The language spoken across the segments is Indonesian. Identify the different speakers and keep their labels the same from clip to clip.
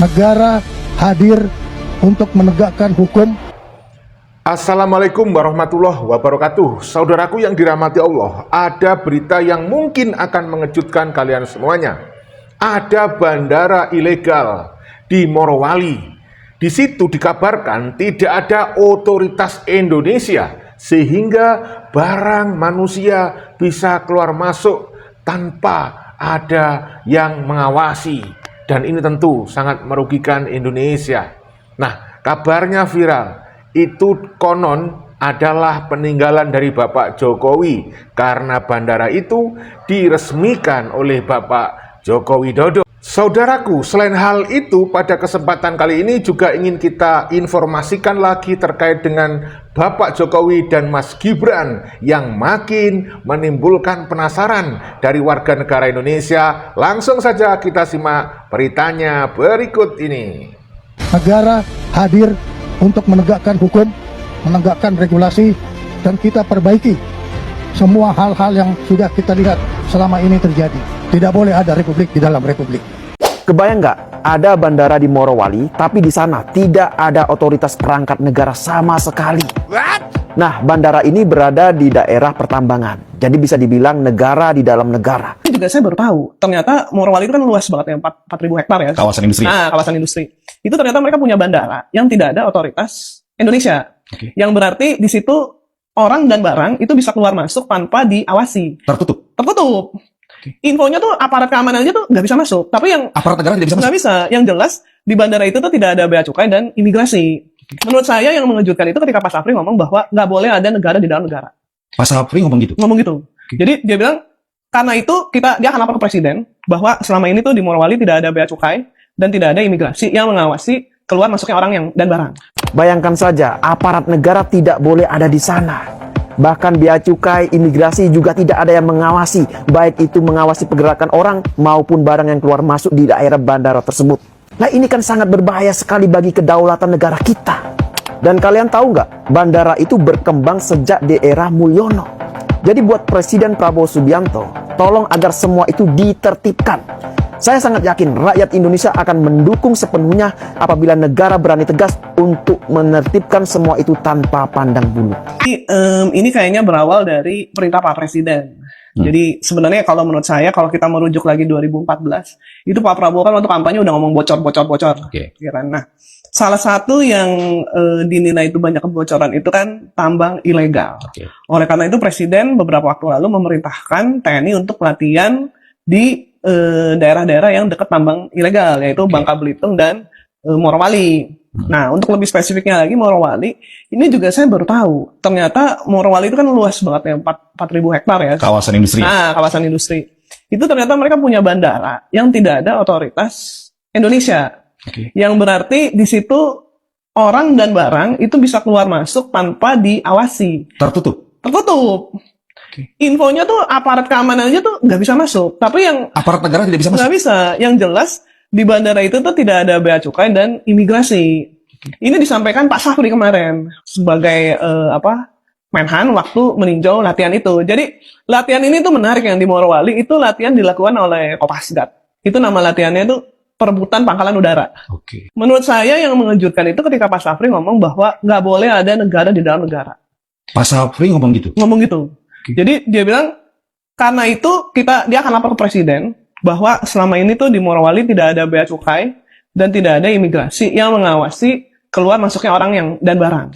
Speaker 1: negara hadir untuk menegakkan hukum.
Speaker 2: Assalamualaikum warahmatullahi wabarakatuh. Saudaraku yang dirahmati Allah, ada berita yang mungkin akan mengejutkan kalian semuanya. Ada bandara ilegal di Morowali. Di situ dikabarkan tidak ada otoritas Indonesia sehingga barang manusia bisa keluar masuk tanpa ada yang mengawasi. Dan ini tentu sangat merugikan Indonesia. Nah, kabarnya viral. Itu konon adalah peninggalan dari Bapak Jokowi karena bandara itu diresmikan oleh Bapak Joko Widodo. Saudaraku, selain hal itu, pada kesempatan kali ini juga ingin kita informasikan lagi terkait dengan Bapak Jokowi dan Mas Gibran yang makin menimbulkan penasaran dari warga negara Indonesia. Langsung saja kita simak beritanya berikut ini.
Speaker 1: Negara hadir untuk menegakkan hukum, menegakkan regulasi, dan kita perbaiki semua hal-hal yang sudah kita lihat selama ini terjadi. Tidak boleh ada republik di dalam republik.
Speaker 3: Kebayang nggak ada bandara di Morowali, tapi di sana tidak ada otoritas perangkat negara sama sekali. Nah, bandara ini berada di daerah pertambangan. Jadi bisa dibilang negara di dalam negara.
Speaker 4: Ini juga saya baru tahu, ternyata Morowali itu kan luas banget ya, 4.000 hektar ya.
Speaker 5: Kawasan industri.
Speaker 4: Nah, kawasan industri. Itu ternyata mereka punya bandara yang tidak ada otoritas Indonesia. Yang berarti di situ orang dan barang itu bisa keluar masuk tanpa diawasi.
Speaker 5: Tertutup.
Speaker 4: Tertutup. Infonya tuh aparat keamanan aja tuh nggak bisa masuk. Tapi yang
Speaker 5: Aparat negara tidak bisa masuk.
Speaker 4: nggak bisa. Yang jelas di bandara itu tuh tidak ada bea cukai dan imigrasi. Menurut saya yang mengejutkan itu ketika Pak Safri ngomong bahwa nggak boleh ada negara di dalam negara.
Speaker 5: Pak Sapri ngomong gitu.
Speaker 4: Ngomong gitu. Jadi dia bilang karena itu dia akan lapor ke presiden bahwa selama ini tuh di Morowali tidak ada bea cukai dan tidak ada imigrasi yang mengawasi keluar masuknya orang dan barang.
Speaker 3: Bayangkan saja, aparat negara tidak boleh ada di sana. Bahkan bea cukai, imigrasi juga tidak ada yang mengawasi, baik itu mengawasi pergerakan orang maupun barang yang keluar masuk di daerah bandara tersebut. Nah, ini kan sangat berbahaya sekali bagi kedaulatan negara kita. Dan kalian tahu nggak, bandara itu berkembang sejak di era Mulyono. Jadi buat Presiden Prabowo Subianto, tolong agar semua itu ditertibkan. Saya sangat yakin rakyat Indonesia akan mendukung sepenuhnya apabila negara berani tegas untuk menertibkan semua itu tanpa pandang bulu.
Speaker 4: Ini kayaknya berawal dari perintah Pak Presiden. Jadi sebenarnya kalau menurut saya, kalau kita merujuk lagi 2014, itu Pak Prabowo kan waktu kampanye udah ngomong bocor. Ya kan? Nah, salah satu yang dinilai itu banyak kebocoran itu kan tambang ilegal. Oleh karena itu Presiden beberapa waktu lalu memerintahkan TNI untuk pelatihan di daerah-daerah yang dekat tambang ilegal, yaitu Bangka Belitung dan Morowali. Nah, untuk lebih spesifiknya lagi Morowali, ini juga saya baru tahu, ternyata Morowali itu kan luas banget ya, 4.000 hektar ya.
Speaker 5: Kawasan industri.
Speaker 4: Nah, kawasan industri. Itu ternyata mereka punya bandara yang tidak ada otoritas Indonesia. Yang berarti di situ orang dan barang itu bisa keluar masuk tanpa diawasi.
Speaker 5: Tertutup.
Speaker 4: Tertutup. Infonya tuh aparat keamanan aja tuh nggak bisa masuk. Tapi yang
Speaker 5: Aparat negara tidak bisa masuk.
Speaker 4: nggak bisa. Yang jelas di bandara itu tuh tidak ada bea cukai dan imigrasi. Ini disampaikan Pak Safri kemarin sebagai Menhan waktu meninjau latihan itu. Jadi latihan ini tuh menarik yang di Morowali itu latihan dilakukan oleh Kopasgat. Itu nama latihannya itu perebutan pangkalan udara. Menurut saya yang mengejutkan itu ketika Pak Safri ngomong bahwa nggak boleh ada negara di dalam negara.
Speaker 5: Pak Sapri ngomong gitu.
Speaker 4: Ngomong gitu. Jadi dia bilang karena itu dia akan lapor ke presiden bahwa selama ini tuh di Morowali tidak ada bea cukai dan tidak ada imigrasi yang mengawasi keluar masuknya orang dan barang.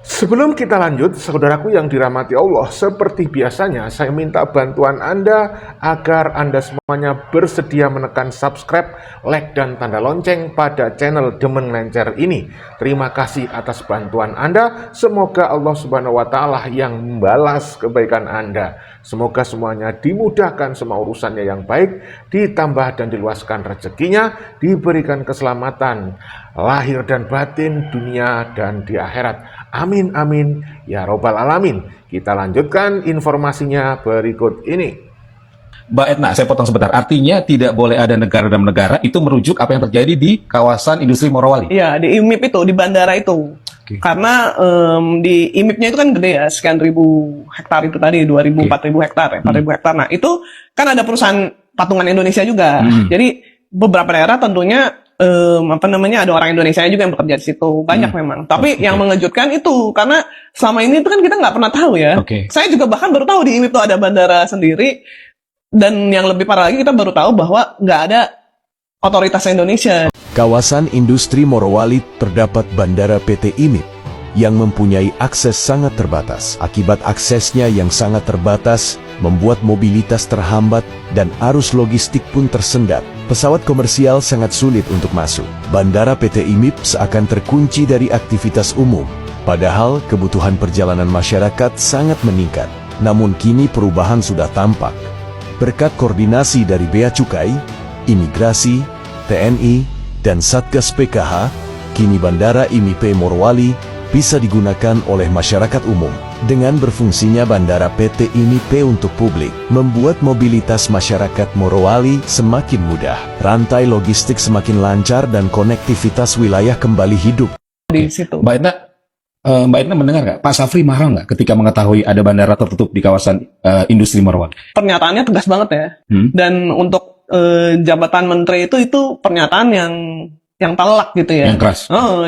Speaker 2: Sebelum kita lanjut, saudaraku yang dirahmati Allah, seperti biasanya saya minta bantuan Anda agar Anda semuanya bersedia menekan subscribe, like, dan tanda lonceng pada channel Demen Lencer ini. Terima kasih atas bantuan Anda. Semoga Allah Subhanahu wa Ta'ala yang membalas kebaikan Anda. Semoga semuanya dimudahkan semua urusannya yang baik, ditambah dan diluaskan rezekinya, diberikan keselamatan lahir dan batin, dunia dan di akhirat. Amin, amin, ya robbal alamin. Kita lanjutkan informasinya berikut ini.
Speaker 5: Mbak Etna, saya potong sebentar. Artinya tidak boleh ada negara dalam negara, itu merujuk apa yang terjadi di kawasan industri Morowali?
Speaker 4: Iya, di IMIP itu, di bandara itu. Karena di IMIP-nya itu kan gede ya, sekian ribu hektar itu tadi, 4.000 hektar ya, 4.000 hektar. Nah, itu kan ada perusahaan patungan Indonesia juga. Jadi beberapa daerah tentunya ada orang Indonesia juga yang bekerja di situ, banyak memang. Tapi yang mengejutkan itu karena selama ini itu kan kita nggak pernah tahu ya. Saya juga bahkan baru tahu di IMIP itu ada bandara sendiri, dan yang lebih parah lagi kita baru tahu bahwa nggak ada otoritas Indonesia.
Speaker 6: Kawasan industri Morowali terdapat bandara PT IMIP yang mempunyai akses sangat terbatas. Akibat aksesnya yang sangat terbatas, membuat mobilitas terhambat dan arus logistik pun tersendat. Pesawat komersial sangat sulit untuk masuk. Bandara PT IMIP seakan terkunci dari aktivitas umum, padahal kebutuhan perjalanan masyarakat sangat meningkat. Namun kini perubahan sudah tampak. Berkat koordinasi dari Bea Cukai, Imigrasi, TNI, dan Satgas PKH, kini Bandara IMIP Morowali bisa digunakan oleh masyarakat umum. Dengan berfungsinya Bandara PT IMIP untuk publik, membuat mobilitas masyarakat Morowali semakin mudah. Rantai logistik semakin lancar dan konektivitas wilayah kembali hidup.
Speaker 4: Di situ.
Speaker 5: Mbak Etna mendengar nggak? Pak Safri marah nggak ketika mengetahui ada bandara tertutup di kawasan industri Morowali?
Speaker 4: Pernyataannya tegas banget ya. Dan untuk jabatan menteri itu pernyataan yang telak gitu ya.
Speaker 5: Yang keras.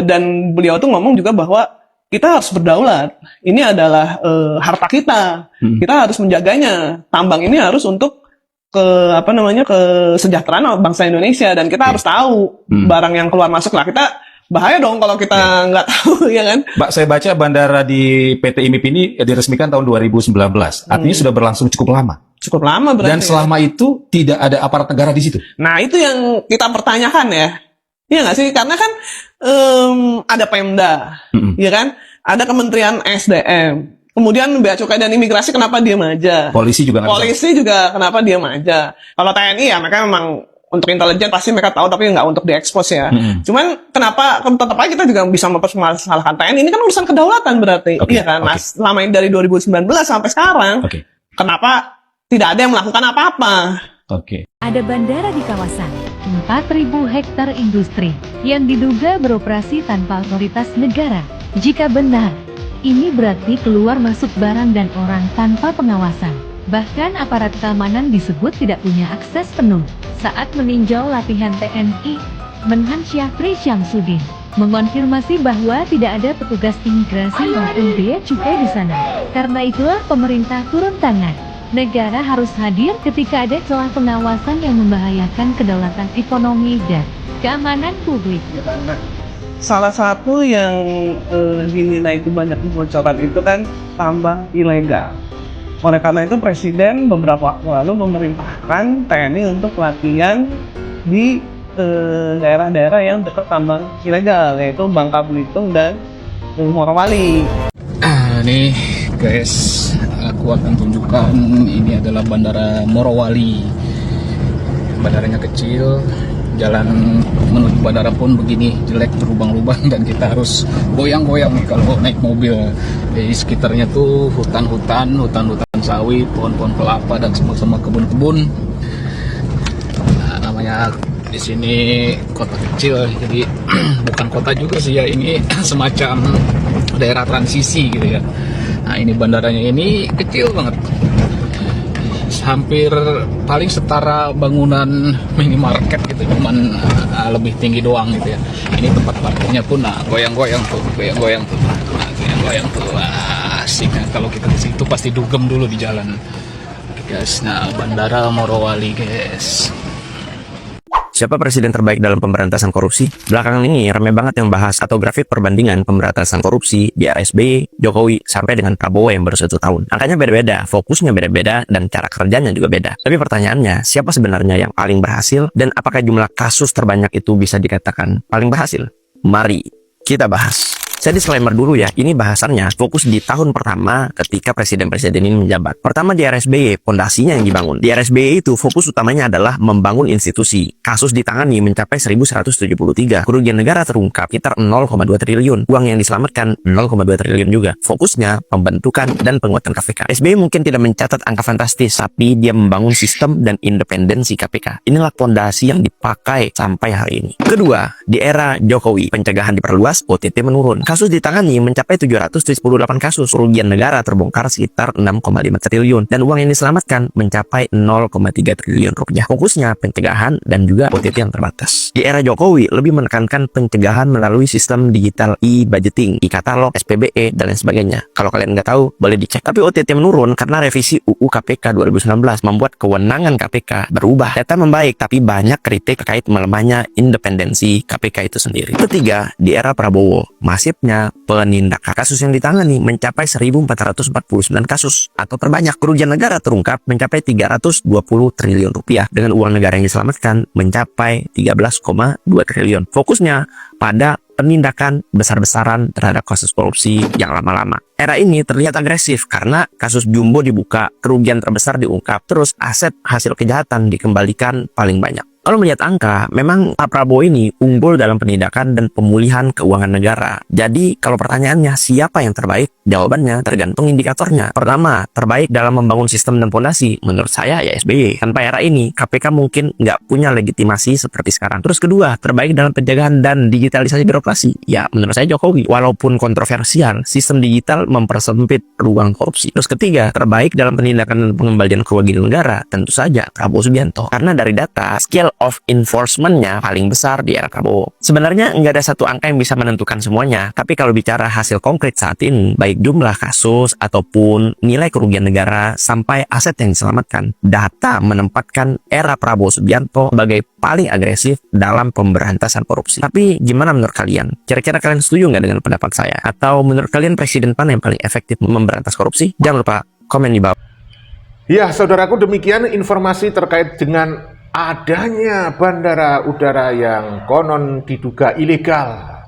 Speaker 4: Dan beliau tuh ngomong juga bahwa kita harus berdaulat. Ini adalah harta kita. Kita harus menjaganya. Tambang ini harus untuk kesejahteraan bangsa Indonesia, dan kita harus tahu barang yang keluar masuk lah. Kita bahaya dong kalau kita nggak tahu, ya kan?
Speaker 5: Mbak, saya baca bandara di PT IMIP ini diresmikan tahun 2019. Artinya sudah berlangsung cukup lama.
Speaker 4: Cukup lama berarti.
Speaker 5: Dan selama itu tidak ada aparat negara di situ.
Speaker 4: Nah, itu yang kita pertanyakan ya. Iya nggak sih? Karena kan ada Pemda, ya kan? Ada Kementerian SDM. Kemudian Bea Cukai dan Imigrasi kenapa diam aja?
Speaker 5: Polisi juga
Speaker 4: kenapa diam aja? Kalau TNI ya mereka memang untuk intelijen pasti mereka tahu, tapi nggak untuk diekspos ya. Cuman kenapa tetap aja kita juga bisa mempermasalahkan TNI? Ini kan urusan kedaulatan berarti, iya kan? Nah, selama ini dari 2019 sampai sekarang, kenapa tidak ada yang melakukan apa-apa?
Speaker 7: Ada bandara di kawasan 4.000 hektar industri yang diduga beroperasi tanpa otoritas negara. Jika benar, ini berarti keluar masuk barang dan orang tanpa pengawasan. Bahkan aparat keamanan disebut tidak punya akses penuh. Saat meninjau latihan TNI, Menhan Syafri Syamsuddin mengonfirmasi bahwa tidak ada petugas imigrasi maupun bea cukai di sana. Karena itulah pemerintah turun tangan. Negara harus hadir ketika ada celah pengawasan yang membahayakan kedaulatan ekonomi dan keamanan publik.
Speaker 4: Salah satu yang dinilai itu banyak kebocoran itu kan tambang ilegal. Oleh karena itu Presiden beberapa waktu lalu memerintahkan TNI untuk latihan di daerah-daerah yang dekat tambang ilegal, yaitu Bangka Belitung dan Morowali.
Speaker 8: Nih guys, aku akan tunjukkan ini adalah Bandara Morowali. Bandaranya kecil, jalan menuju bandara pun begini jelek, berlubang-lubang, dan kita harus goyang-goyang nih kalau naik mobil. Di sekitarnya tuh hutan-hutan sawit, pohon-pohon kelapa, dan semua kebun-kebun. Nah, namanya di sini kota kecil, jadi bukan kota juga sih ya, ini semacam daerah transisi gitu ya. Nah, ini bandaranya ini kecil banget, hampir paling setara bangunan minimarket gitu, cuman lebih tinggi doang gitu ya. Ini tempat parkirnya pun, nah goyang-goyang tuh, asik. Nah, kalau kita di situ pasti dugem dulu di jalan, guys. Nah, Bandara Morowali, guys.
Speaker 3: Siapa presiden terbaik dalam pemberantasan korupsi? Belakangan ini ramai banget yang bahas atau grafik perbandingan pemberantasan korupsi di era SBY, Jokowi, sampai dengan Prabowo yang baru 1 tahun. Angkanya beda-beda, fokusnya beda-beda, dan cara kerjanya juga beda. Tapi pertanyaannya, siapa sebenarnya yang paling berhasil? Dan apakah jumlah kasus terbanyak itu bisa dikatakan paling berhasil? Mari kita bahas. Saya disclaimer dulu ya, ini bahasannya fokus di tahun pertama ketika presiden-presiden ini menjabat. Pertama di era SBY, fondasinya yang dibangun. Di era SBY itu fokus utamanya adalah membangun institusi. Kasus ditangani mencapai 1.173. Kerugian negara terungkap sekitar 0,2 triliun. Uang yang diselamatkan 0,2 triliun juga. Fokusnya pembentukan dan penguatan KPK. SBY mungkin tidak mencatat angka fantastis, tapi dia membangun sistem dan independensi KPK. Inilah fondasi yang dipakai sampai hari ini. Kedua, di era Jokowi, pencegahan diperluas, OTT menurun. Kasus ditangani mencapai 778 kasus. Kerugian negara terbongkar sekitar 6,5 triliun. Dan uang yang diselamatkan mencapai 0,3 triliun rupiah. Fokusnya pencegahan dan juga OTT yang terbatas. Di era Jokowi, lebih menekankan pencegahan melalui sistem digital e-budgeting, e-katalog, SPBE, dan lain sebagainya. Kalau kalian nggak tahu, boleh dicek. Tapi OTT menurun karena revisi UU KPK 2019 membuat kewenangan KPK berubah. Data membaik, tapi banyak kritik terkait melemahnya independensi KPK itu sendiri. Ketiga, di era Prabowo, masifnya penindakan. Kasus yang ditangani mencapai 1.449 kasus atau terbanyak. Kerugian negara terungkap mencapai 320 triliun rupiah dengan uang negara yang diselamatkan mencapai 13,2 triliun. Fokusnya pada penindakan besar-besaran terhadap kasus korupsi yang lama-lama. Era ini terlihat agresif karena kasus jumbo dibuka, kerugian terbesar diungkap, terus aset hasil kejahatan dikembalikan paling banyak. Kalau melihat angka, memang Pak Prabowo ini unggul dalam penindakan dan pemulihan keuangan negara. Jadi, kalau pertanyaannya siapa yang terbaik? Jawabannya tergantung indikatornya. Pertama, terbaik dalam membangun sistem dan fondasi. Menurut saya ya SBY. Tanpa era ini, KPK mungkin nggak punya legitimasi seperti sekarang. Terus kedua, terbaik dalam pencegahan dan digitalisasi birokrasi. Ya, menurut saya Jokowi. Walaupun kontroversial, sistem digital mempersempit ruang korupsi. Terus ketiga, terbaik dalam penindakan dan pengembalian kerugian negara. Tentu saja Prabowo Subianto. Karena dari data, scale of enforcement-nya paling besar di era Prabowo. Sebenarnya nggak ada satu angka yang bisa menentukan semuanya, tapi kalau bicara hasil konkret saat ini, baik jumlah kasus ataupun nilai kerugian negara sampai aset yang diselamatkan, data menempatkan era Prabowo Subianto sebagai paling agresif dalam pemberantasan korupsi. Tapi gimana menurut kalian? Kira-kira kalian setuju nggak dengan pendapat saya? Atau menurut kalian presiden mana yang paling efektif memberantas korupsi? Jangan lupa komen di bawah.
Speaker 2: Ya, saudaraku, demikian informasi terkait dengan adanya bandara udara yang konon diduga ilegal.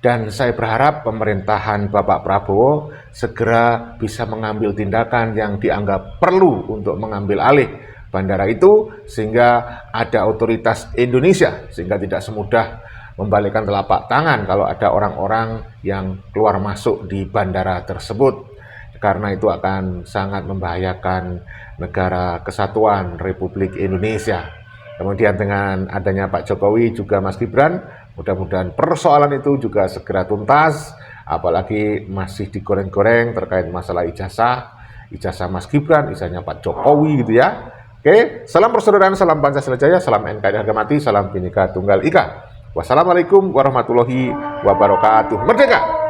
Speaker 2: Dan saya berharap pemerintahan Bapak Prabowo segera bisa mengambil tindakan yang dianggap perlu untuk mengambil alih bandara itu, sehingga ada otoritas Indonesia, sehingga tidak semudah membalikkan telapak tangan kalau ada orang-orang yang keluar masuk di bandara tersebut, karena itu akan sangat membahayakan negara kesatuan Republik Indonesia. Kemudian dengan adanya Pak Jokowi juga Mas Gibran, mudah-mudahan persoalan itu juga segera tuntas, apalagi masih digoreng-goreng terkait masalah ijazah Mas Gibran, ijazahnya Pak Jokowi gitu ya. Oke, salam persaudaraan, salam Pancasila Jaya, salam NKRI harga mati, salam Bhinneka Tunggal Ika. Wassalamualaikum warahmatullahi wabarakatuh. Merdeka!